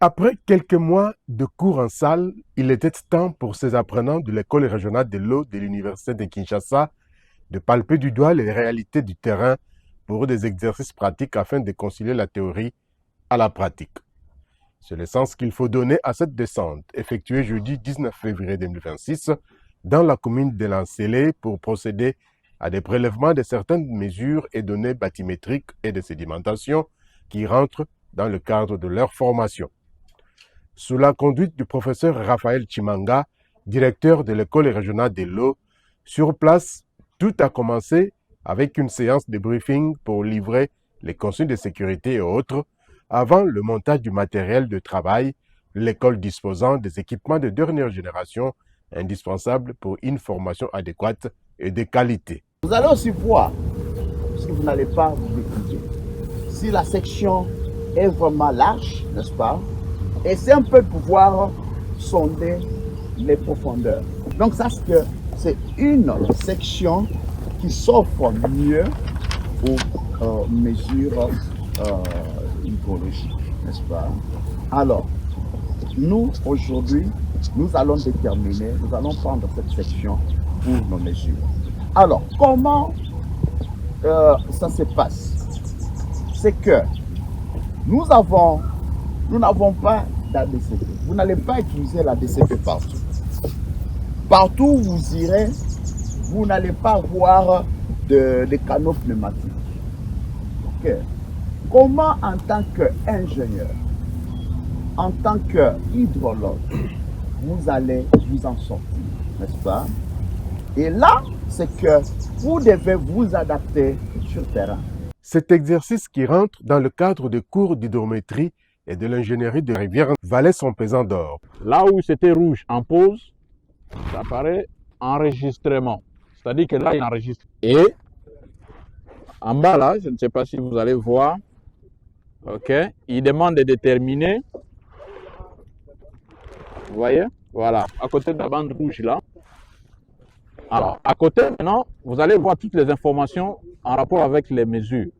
Après quelques mois de cours en salle, il était temps pour ces apprenants de l'école régionale de l'eau de l'Université de Kinshasa de palper du doigt les réalités du terrain pour des exercices pratiques afin de concilier la théorie à la pratique. C'est le sens qu'il faut donner à cette descente, effectuée jeudi 19 février 2026 dans la commune de Lancélé pour procéder à des prélèvements de certaines mesures et données bathymétriques et de sédimentation qui rentrent dans le cadre de leur formation. Sous la conduite du professeur Raphaël Chimanga, directeur de l'école régionale de l'eau, sur place, tout a commencé avec une séance de briefing pour livrer les consignes de sécurité et autres, avant le montage du matériel de travail, l'école disposant des équipements de dernière génération indispensables pour une formation adéquate et de qualité. Vous allez aussi voir, si vous n'allez pas vous étudier, si la section est vraiment large, n'est-ce pas? Et c'est un peu pouvoir sonder les profondeurs. Donc, sache que c'est une section qui s'offre mieux aux mesures hydrologiques, n'est-ce pas? Alors, nous, aujourd'hui, nous allons prendre cette section pour nos mesures. Alors, comment ça se passe? C'est que nous n'avons pas d'ADCP. Vous n'allez pas utiliser la DCP partout. Partout où vous irez, vous n'allez pas voir de canaux pneumatiques. Okay. Comment, en tant qu'ingénieur, en tant qu'hydrologue, vous allez vous en sortir, n'est-ce pas? Et là, c'est que vous devez vous adapter sur le terrain. Cet exercice qui rentre dans le cadre de cours d'hydrométrie et de l'ingénierie de rivière valait son pesant d'or. Là où c'était rouge en pause, ça paraît enregistrement. C'est-à-dire que là, il enregistre. Et en bas, là, je ne sais pas si vous allez voir, ok, il demande de déterminer. Vous voyez? Voilà, à côté de la bande rouge, là. Alors, à côté, maintenant, vous allez voir toutes les informations en rapport avec les mesures.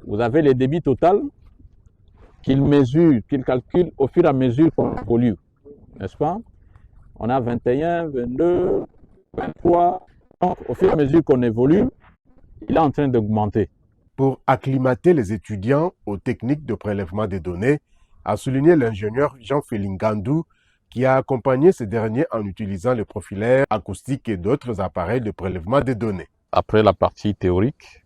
Vous avez les débits total qu'il mesure, qu'il calcule au fur et à mesure qu'on évolue, n'est-ce pas? On a 21, 22, 23. Donc, au fur et à mesure qu'on évolue, il est en train d'augmenter. Pour acclimater les étudiants aux techniques de prélèvement des données, a souligné l'ingénieur Jean-Félix Gandou, qui a accompagné ces derniers en utilisant le profilaire acoustique et d'autres appareils de prélèvement des données. Après la partie théorique,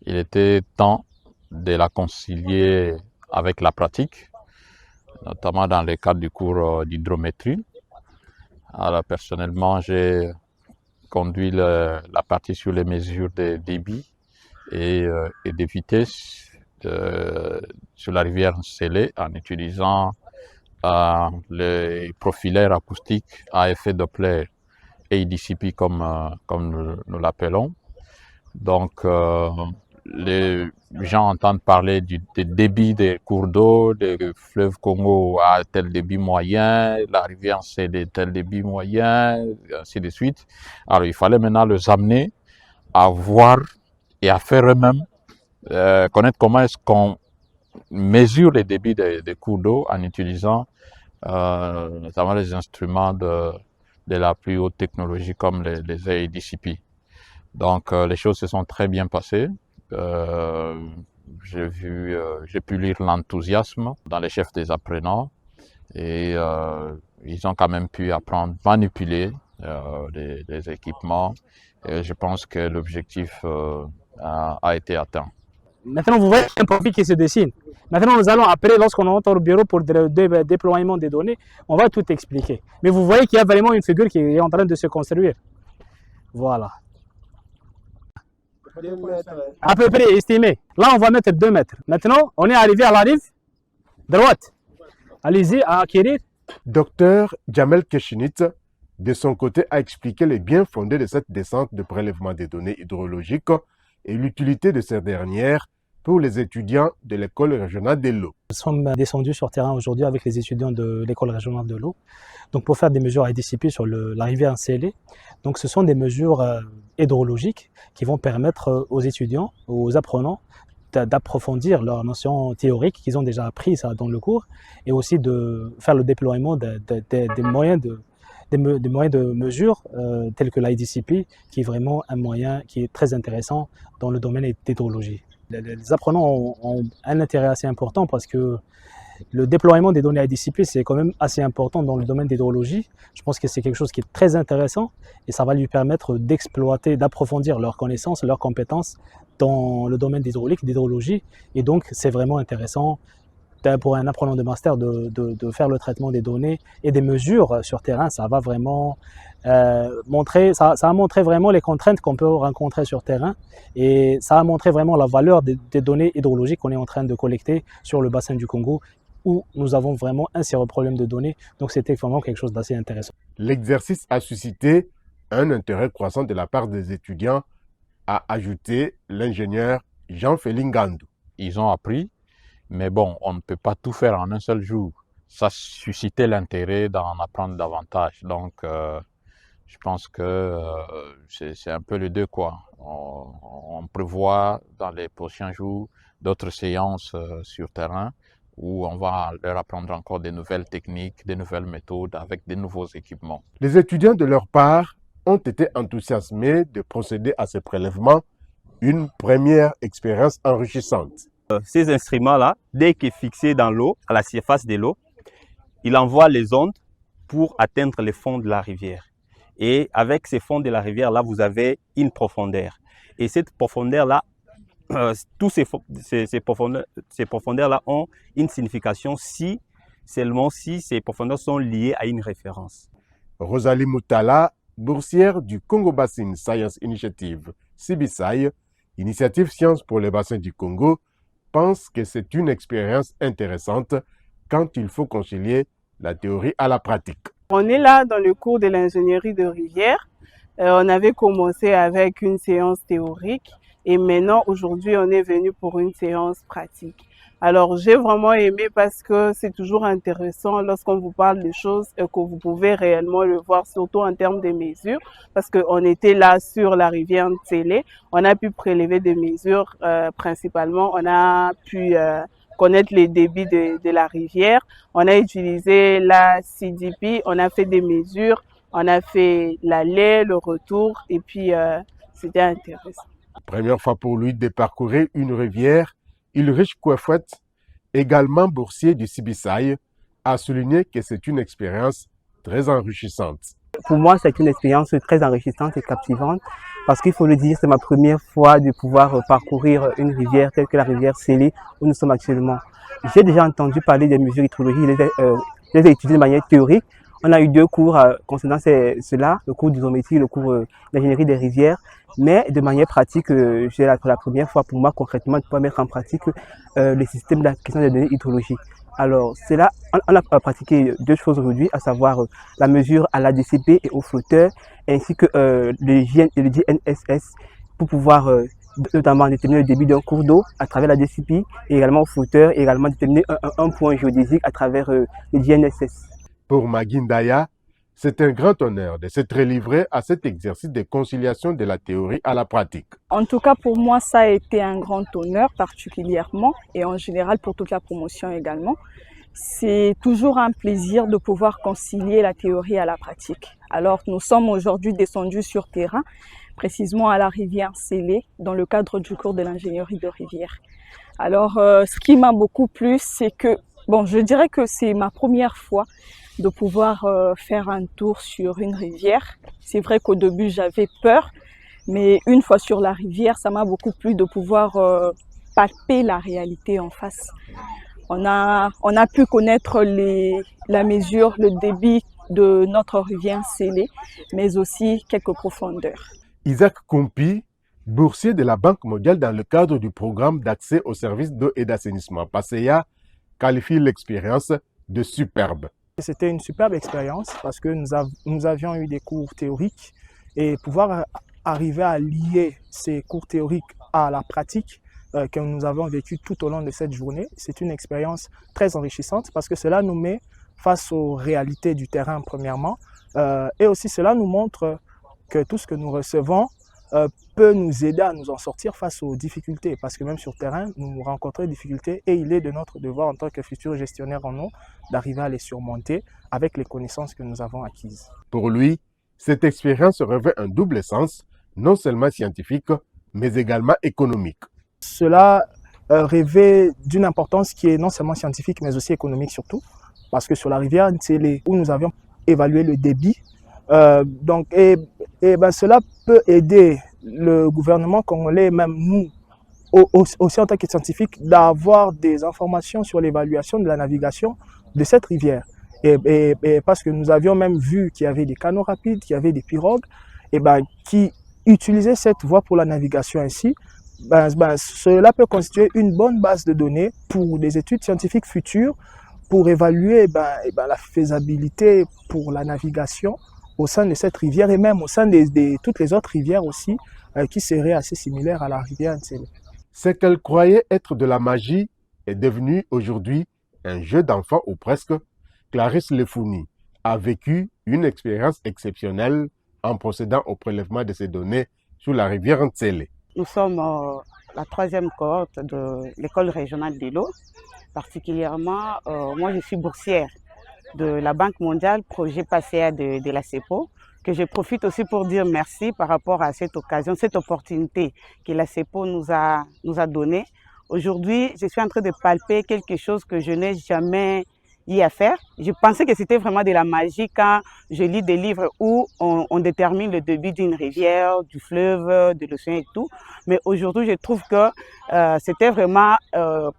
il était temps de la concilier avec la pratique, notamment dans le cadre du cours d'hydrométrie. Alors, personnellement, j'ai conduit la partie sur les mesures de débit et de vitesse sur la rivière Nsélé en utilisant les profilaires acoustiques à effet Doppler et IDCP comme nous l'appelons. Donc, les gens entendent parler des débits des cours d'eau, des fleuves Congo à tel débit moyen, la rivière c'est de tel débit moyen, ainsi de suite. Alors, il fallait maintenant les amener à voir et à faire eux-mêmes, connaître comment est-ce qu'on mesure les débits des cours d'eau en utilisant notamment les instruments de la plus haute technologie comme les AEDCP. Donc, les choses se sont très bien passées. J'ai pu lire l'enthousiasme dans les chefs des apprenants et ils ont quand même pu apprendre, manipuler les équipements et je pense que l'objectif a été atteint. Maintenant, vous voyez un profil qui se dessine. Maintenant, nous allons après, lorsqu'on rentre au bureau pour le déploiement des données, on va tout expliquer. Mais vous voyez qu'il y a vraiment une figure qui est en train de se construire. Voilà. À peu près estimé. Là, on va mettre 2 mètres. Maintenant, on est arrivé à la rive droite. Allez-y à acquérir. Docteur Jamel Keshinit, de son côté, a expliqué les bien fondés de cette descente de prélèvement des données hydrologiques et l'utilité de ces dernières pour les étudiants de l'école régionale de l'eau. Nous sommes descendus sur terrain aujourd'hui avec les étudiants de l'école régionale de l'eau, donc pour faire des mesures à DCP sur la rivière Nsélé. Donc ce sont des mesures hydrologiques qui vont permettre aux étudiants, aux apprenants, d'approfondir leurs notions théoriques qu'ils ont déjà apprises dans le cours et aussi de faire le déploiement des moyens de mesure tels que l'IDCP, qui est vraiment un moyen qui est très intéressant dans le domaine d'hydrologie. Les apprenants ont un intérêt assez important parce que le déploiement des données IDCP, c'est quand même assez important dans le domaine d'hydrologie. Je pense que c'est quelque chose qui est très intéressant et ça va lui permettre d'exploiter, d'approfondir leurs connaissances, leurs compétences dans le domaine d'hydrologie. Et donc, c'est vraiment intéressant pour un apprenant de master de faire le traitement des données et des mesures sur terrain. Ça va vraiment montrer, ça a montré vraiment les contraintes qu'on peut rencontrer sur terrain et ça a montré vraiment la valeur des données hydrologiques qu'on est en train de collecter sur le bassin du Congo, où nous avons vraiment un sérieux problème de données. Donc c'était vraiment quelque chose d'assez intéressant. L'exercice a suscité un intérêt croissant de la part des étudiants, a ajouté l'ingénieur Jean-Félix Ngandou. Ils ont appris, mais bon, on ne peut pas tout faire en un seul jour. Ça suscitait l'intérêt d'en apprendre davantage. Donc, je pense que c'est un peu les deux, quoi. On prévoit dans les prochains jours d'autres séances sur terrain où on va leur apprendre encore des nouvelles techniques, des nouvelles méthodes avec des nouveaux équipements. Les étudiants, de leur part, ont été enthousiasmés de procéder à ces prélèvements, une première expérience enrichissante. Ces instruments-là, dès qu'ils sont fixés dans l'eau, à la surface de l'eau, ils envoient les ondes pour atteindre les fonds de la rivière. Et avec ces fonds de la rivière-là, vous avez une profondeur. Et cette profondeur-là, tous ces profondeurs-là ont une signification seulement si ces profondeurs sont liées à une référence. Rosalie Moutala, boursière du Congo Basin Science Initiative, CBSI, Initiative Sciences pour les bassins du Congo, pense que c'est une expérience intéressante quand il faut concilier la théorie à la pratique. On est là dans le cours de l'ingénierie de rivière. On avait commencé avec une séance théorique et maintenant, aujourd'hui, on est venu pour une séance pratique. Alors, j'ai vraiment aimé parce que c'est toujours intéressant lorsqu'on vous parle de choses et que vous pouvez réellement le voir, surtout en termes de mesures, parce qu'on était là sur la rivière Nsélé. On a pu prélever des mesures, principalement. On a pu connaître les débits de la rivière. On a utilisé la CDP, on a fait des mesures, on a fait l'aller, le retour, et puis c'était intéressant. Première fois pour lui de parcourir une rivière, Ulrich Kouefouet, également boursier du CBSI, a souligné que c'est une expérience très enrichissante. Pour moi, c'est une expérience très enrichissante et captivante parce qu'il faut le dire, c'est ma première fois de pouvoir parcourir une rivière telle que la rivière Nsélé où nous sommes actuellement. J'ai déjà entendu parler des mesures hydrologiques, je les ai étudiées de manière théorique. On a eu 2 cours concernant cela, le cours d'hydrométrie, le cours d'ingénierie des rivières. Mais de manière pratique, c'est la première fois pour moi concrètement de pouvoir mettre en pratique le système de la question des données hydrologiques. Alors, c'est là, on a pratiqué 2 choses aujourd'hui, à savoir la mesure à l'ADCP et au flotteur, ainsi que le GNSS pour pouvoir notamment déterminer le débit d'un cours d'eau à travers la DCP et également au flotteur et également déterminer un point géodésique à travers le GNSS. Pour Maguindaya, c'est un grand honneur de s'être livré à cet exercice de conciliation de la théorie à la pratique. En tout cas, pour moi, ça a été un grand honneur particulièrement et en général pour toute la promotion également. C'est toujours un plaisir de pouvoir concilier la théorie à la pratique. Alors, nous sommes aujourd'hui descendus sur terrain, précisément à la rivière Nsélé, dans le cadre du cours de l'ingénierie de rivière. Alors, ce qui m'a beaucoup plu, c'est que, bon, je dirais que c'est ma première fois de pouvoir faire un tour sur une rivière. C'est vrai qu'au début, j'avais peur, mais une fois sur la rivière, ça m'a beaucoup plu de pouvoir palper la réalité en face. On a pu connaître la mesure, le débit de notre rivière Nsélé, mais aussi quelques profondeurs. Isaac Kompi, boursier de la Banque mondiale dans le cadre du programme d'accès aux services d'eau et d'assainissement PASEA, qualifie l'expérience de superbe. C'était une superbe expérience parce que nous avions eu des cours théoriques et pouvoir arriver à lier ces cours théoriques à la pratique, que nous avons vécues tout au long de cette journée. C'est une expérience très enrichissante parce que cela nous met face aux réalités du terrain premièrement et aussi cela nous montre que tout ce que nous recevons peut nous aider à nous en sortir face aux difficultés parce que même sur terrain, nous rencontrons des difficultés et il est de notre devoir en tant que futurs gestionnaires en eau d'arriver à les surmonter avec les connaissances que nous avons acquises. Pour lui, cette expérience revêt un double sens, non seulement scientifique, mais également économique. Cela revêt d'une importance qui est non seulement scientifique, mais aussi économique surtout, parce que sur la rivière Ntsélé, où nous avions évalué le débit, cela peut aider le gouvernement congolais, même nous, aussi en tant que scientifiques, d'avoir des informations sur l'évaluation de la navigation de cette rivière. Et parce que nous avions même vu qu'il y avait des canaux rapides, qu'il y avait des pirogues, qui utilisaient cette voie pour la navigation ainsi. Cela peut constituer une bonne base de données pour des études scientifiques futures pour évaluer la faisabilité pour la navigation au sein de cette rivière et même au sein de toutes les autres rivières aussi qui seraient assez similaires à la rivière Ntsélé. Ce qu'elle croyait être de la magie est devenu aujourd'hui un jeu d'enfant ou presque. Clarisse Lefouni a vécu une expérience exceptionnelle en procédant au prélèvement de ces données sur la rivière Ntsélé. Nous sommes la 3e cohorte de l'école régionale de l'eau. Particulièrement, moi je suis boursière de la Banque mondiale, projet PASEA de la CEPO, que je profite aussi pour dire merci par rapport à cette occasion, cette opportunité que la CEPO nous a donnée. Aujourd'hui, je suis en train de palper quelque chose que je n'ai jamais eu à faire. Je pensais que c'était vraiment de la magie quand je lis des livres où on détermine le débit d'une rivière, du fleuve, de l'océan et tout. Mais aujourd'hui, je trouve que c'était vraiment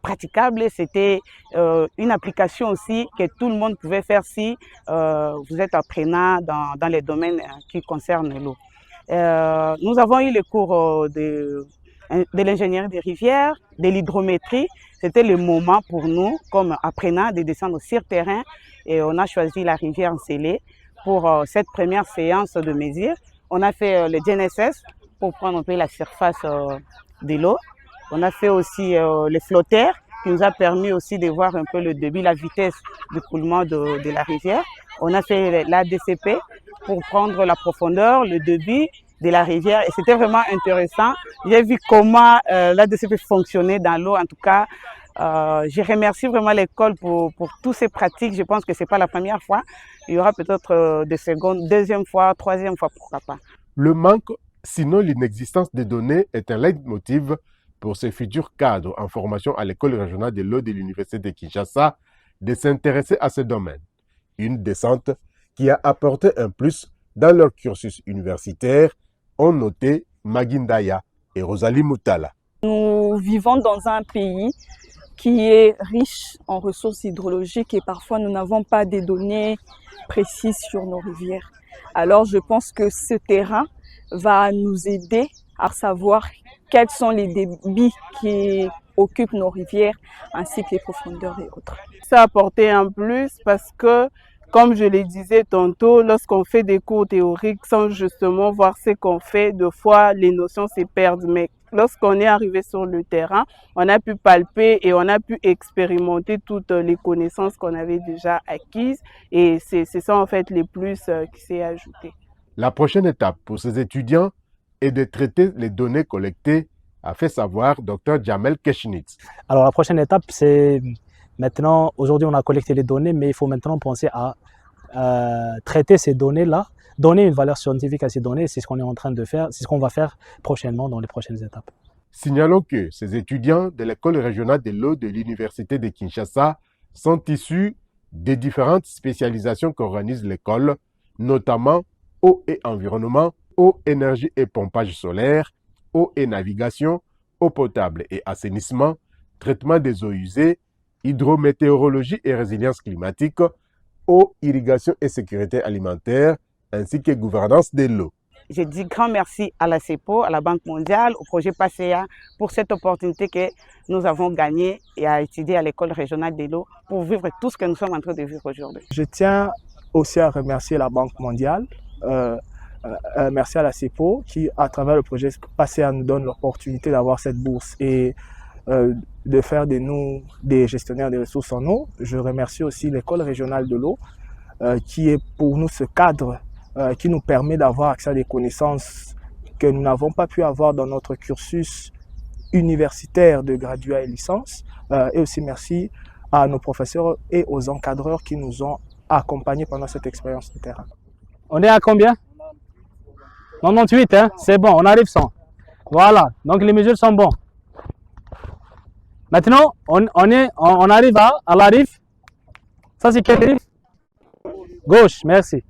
praticable. C'était une application aussi que tout le monde pouvait faire si vous êtes apprenant dans les domaines qui concernent l'eau. Nous avons eu le cours de l'ingénierie des rivières, de l'hydrométrie. C'était le moment pour nous, comme apprenants, de descendre sur terrain et on a choisi la rivière Ntsélé pour cette première séance de mesure. On a fait le GNSS pour prendre un peu la surface de l'eau. On a fait aussi les flotteurs qui nous a permis aussi de voir un peu le débit, la vitesse de coulement de la rivière. On a fait l'ADCP pour prendre la profondeur, le débit de la rivière et c'était vraiment intéressant. J'ai vu comment l'ADCP fonctionnait dans l'eau. En tout cas, je remercie vraiment l'école pour toutes ces pratiques. Je pense que ce n'est pas la première fois. Il y aura peut-être des secondes, deuxième fois, troisième fois, pourquoi pas. Le manque, sinon l'inexistence des données, est un leitmotiv pour ces futurs cadres en formation à l'école régionale de l'eau de l'Université de Kinshasa de s'intéresser à ce domaine. Une descente qui a apporté un plus dans leur cursus universitaire, ont noté Magindaya et Rosalie Moutala. Nous vivons dans un pays qui est riche en ressources hydrologiques et parfois nous n'avons pas des données précises sur nos rivières. Alors je pense que ce terrain va nous aider à savoir quels sont les débits qui occupent nos rivières ainsi que les profondeurs et autres. Ça a apporté un plus parce que, comme je le disais tantôt, lorsqu'on fait des cours théoriques sans justement voir ce qu'on fait, deux fois les notions se perdent. Mais lorsqu'on est arrivé sur le terrain, on a pu palper et on a pu expérimenter toutes les connaissances qu'on avait déjà acquises. Et c'est ça en fait les plus qui s'est ajouté. La prochaine étape pour ces étudiants est de traiter les données collectées, a fait savoir Dr Jamel Keshnitz. Alors la prochaine étape, c'est maintenant, aujourd'hui on a collecté les données, mais il faut maintenant penser à traiter ces données-là, donner une valeur scientifique à ces données, c'est ce qu'on est en train de faire, c'est ce qu'on va faire prochainement dans les prochaines étapes. Signalons que ces étudiants de l'école régionale de l'eau de l'Université de Kinshasa sont issus des différentes spécialisations qu'organise l'école, notamment eau et environnement, eau, énergie et pompage solaire, eau et navigation, eau potable et assainissement, traitement des eaux usées, hydrométéorologie et résilience climatique, eau, irrigation et sécurité alimentaire, ainsi que gouvernance de l'eau. Je dis grand merci à la CEPO, à la Banque mondiale, au projet PASEA pour cette opportunité que nous avons gagnée et à étudier à l'école régionale de l'eau pour vivre tout ce que nous sommes en train de vivre aujourd'hui. Je tiens aussi à remercier la Banque mondiale, merci à la CEPO qui, à travers le projet PASEA, nous donne l'opportunité d'avoir cette bourse. Et de faire de nous des gestionnaires des ressources en eau. Je remercie aussi l'école régionale de l'eau qui est pour nous ce cadre qui nous permet d'avoir accès à des connaissances que nous n'avons pas pu avoir dans notre cursus universitaire de graduat et licence. Et aussi merci à nos professeurs et aux encadreurs qui nous ont accompagnés pendant cette expérience de terrain. On est à combien? 98, hein? C'est bon, on arrive 100. Voilà, donc les mesures sont bonnes. Maintenant, on arrive à la rive. Ça, c'est quelle rive? Gauche, merci.